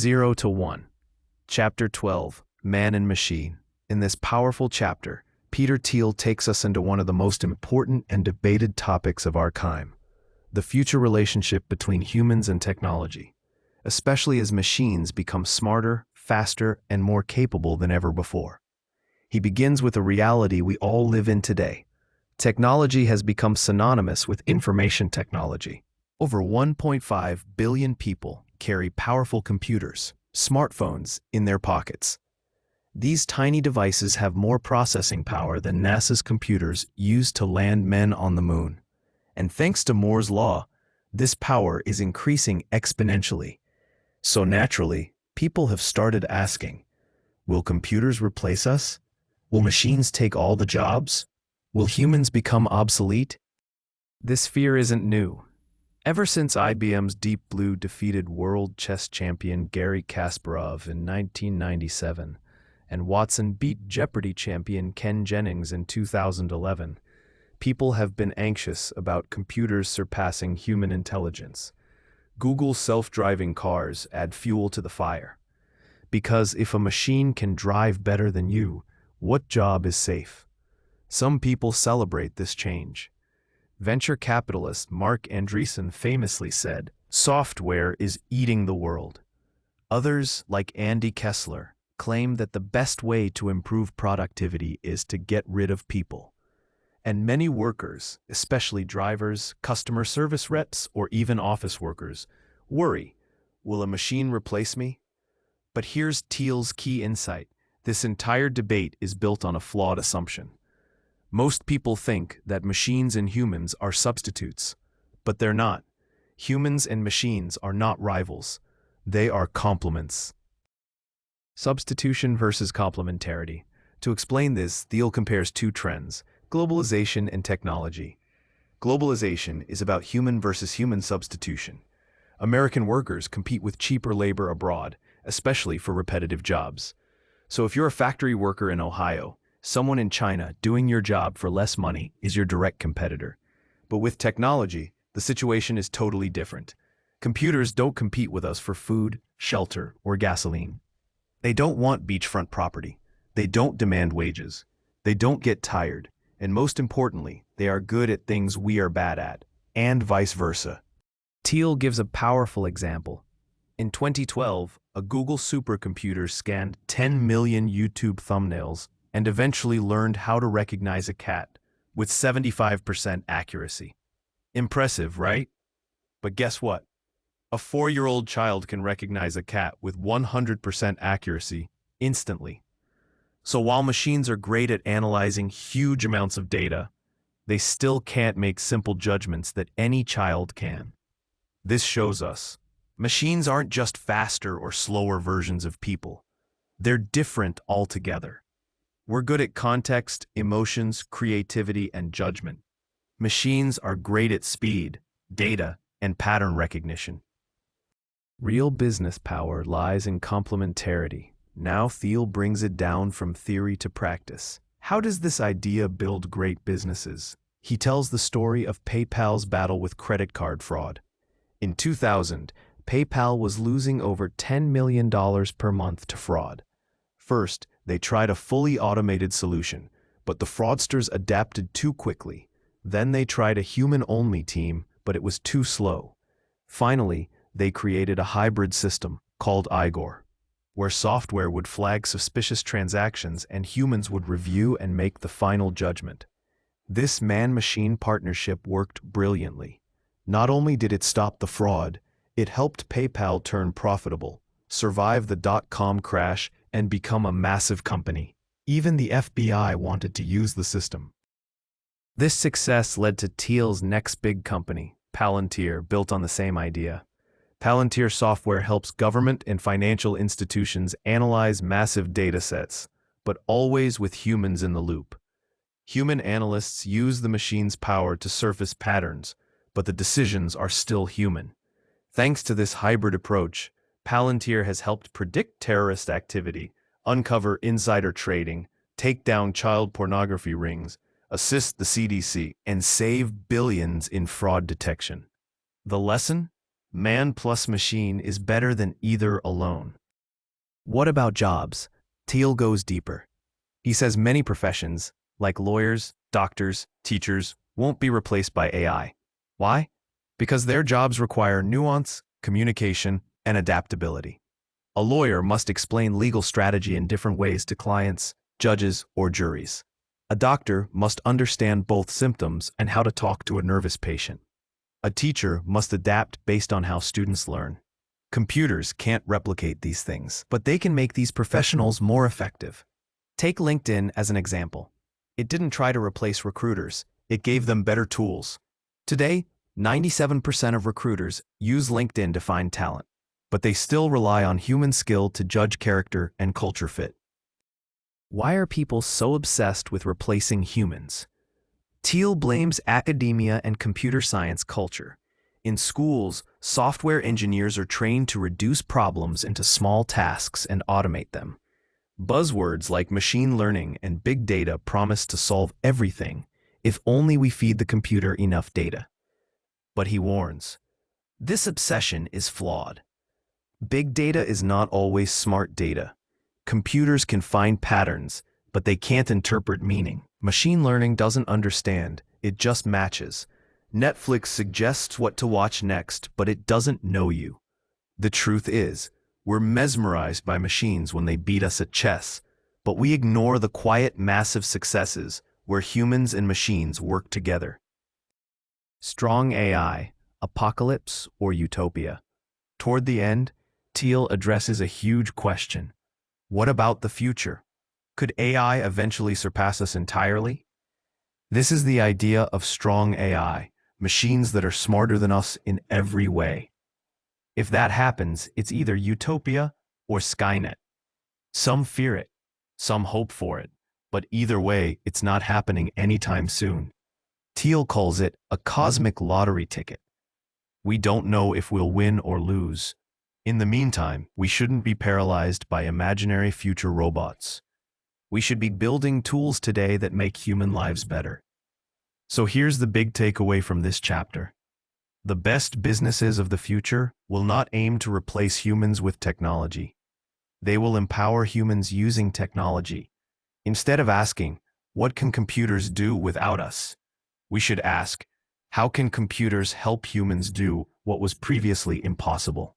0 to 1. Chapter 12, Man and Machine. In this powerful chapter, Peter Thiel takes us into one of the most important and debated topics of our time, the future relationship between humans and technology, especially as machines become smarter, faster, and more capable than ever before. He begins with a reality we all live in today. Technology has become synonymous with information technology. Over 1.5 billion people carry powerful computers, smartphones, in their pockets. These tiny devices have more processing power than NASA's computers used to land men on the moon. And thanks to Moore's law, this power is increasing exponentially. So naturally, people have started asking, will computers replace us? Will machines take all the jobs? Will humans become obsolete? This fear isn't new. Ever since IBM's Deep Blue defeated world chess champion Garry Kasparov in 1997, and Watson beat Jeopardy champion Ken Jennings in 2011, people have been anxious about computers surpassing human intelligence. Google's self-driving cars add fuel to the fire. Because if a machine can drive better than you, what job is safe? Some people celebrate this change. Venture capitalist Marc Andreessen famously said, "Software is eating the world." Others, like Andy Kessler, claim that the best way to improve productivity is to get rid of people. And many workers, especially drivers, customer service reps, or even office workers, worry, will a machine replace me? But here's Thiel's key insight. This entire debate is built on a flawed assumption. Most people think that machines and humans are substitutes, but they're not. Humans and machines are not rivals. They are complements. Substitution versus complementarity. To explain this, Thiel compares two trends: globalization and technology. Globalization is about human versus human substitution. American workers compete with cheaper labor abroad, especially for repetitive jobs. So if you're a factory worker in Ohio, someone in China doing your job for less money is your direct competitor. But with technology, the situation is totally different. Computers don't compete with us for food, shelter, or gasoline. They don't want beachfront property. They don't demand wages. They don't get tired. And most importantly, they are good at things we are bad at, and vice versa. Thiel gives a powerful example. In 2012, a Google supercomputer scanned 10 million YouTube thumbnails and eventually learned how to recognize a cat with 75% accuracy. Impressive, right? But guess what? A 4-year-old child can recognize a cat with 100% accuracy instantly. So while machines are great at analyzing huge amounts of data, they still can't make simple judgments that any child can. This shows us machines aren't just faster or slower versions of people. They're different altogether. We're good at context, emotions, creativity, and judgment. Machines are great at speed, data, and pattern recognition. Real business power lies in complementarity. Now Thiel brings it down from theory to practice. How does this idea build great businesses? He tells the story of PayPal's battle with credit card fraud. In 2000, PayPal was losing over $10 million per month to fraud. First, they tried a fully automated solution, but the fraudsters adapted too quickly. Then they tried a human-only team, but it was too slow. Finally, they created a hybrid system called Igor, where software would flag suspicious transactions and humans would review and make the final judgment. This man-machine partnership worked brilliantly. Not only did it stop the fraud, it helped PayPal turn profitable, survive the dot-com crash, and become a massive company. Even the FBI wanted to use the system. This success led to Thiel's next big company, Palantir, built on the same idea. Palantir software helps government and financial institutions analyze massive data sets, but always with humans in the loop. Human analysts use the machine's power to surface patterns, but the decisions are still human. Thanks to this hybrid approach, Palantir has helped predict terrorist activity, uncover insider trading, take down child pornography rings, assist the CDC, and save billions in fraud detection. The lesson? Man plus machine is better than either alone. What about jobs? Thiel goes deeper. He says many professions, like lawyers, doctors, teachers, won't be replaced by AI. Why? Because their jobs require nuance, communication, and adaptability. A lawyer must explain legal strategy in different ways to clients, judges, or juries. A doctor must understand both symptoms and how to talk to a nervous patient. A teacher must adapt based on how students learn. Computers can't replicate these things, but they can make these professionals more effective. Take LinkedIn as an example. It didn't try to replace recruiters, it gave them better tools. Today, 97% of recruiters use LinkedIn to find talent, but they still rely on human skill to judge character and culture fit. Why are people so obsessed with replacing humans? Thiel blames academia and computer science culture. In schools, software engineers are trained to reduce problems into small tasks and automate them. Buzzwords like machine learning and big data promise to solve everything if only we feed the computer enough data. But he warns, this obsession is flawed. Big data is not always smart data. Computers can find patterns, but they can't interpret meaning. Machine learning doesn't understand, it just matches. Netflix suggests what to watch next, but it doesn't know you. The truth is, we're mesmerized by machines when they beat us at chess, but we ignore the quiet, massive successes where humans and machines work together. Strong AI, apocalypse or utopia? Toward the end, Thiel addresses a huge question. What about the future? Could AI eventually surpass us entirely? This is the idea of strong AI, machines that are smarter than us in every way. If that happens, it's either utopia or Skynet. Some fear it, some hope for it, but either way, it's not happening anytime soon. Thiel calls it a cosmic lottery ticket. We don't know if we'll win or lose. In the meantime, we shouldn't be paralyzed by imaginary future robots. We should be building tools today that make human lives better. So here's the big takeaway from this chapter. The best businesses of the future will not aim to replace humans with technology. They will empower humans using technology. Instead of asking, what can computers do without us? We should ask, how can computers help humans do what was previously impossible?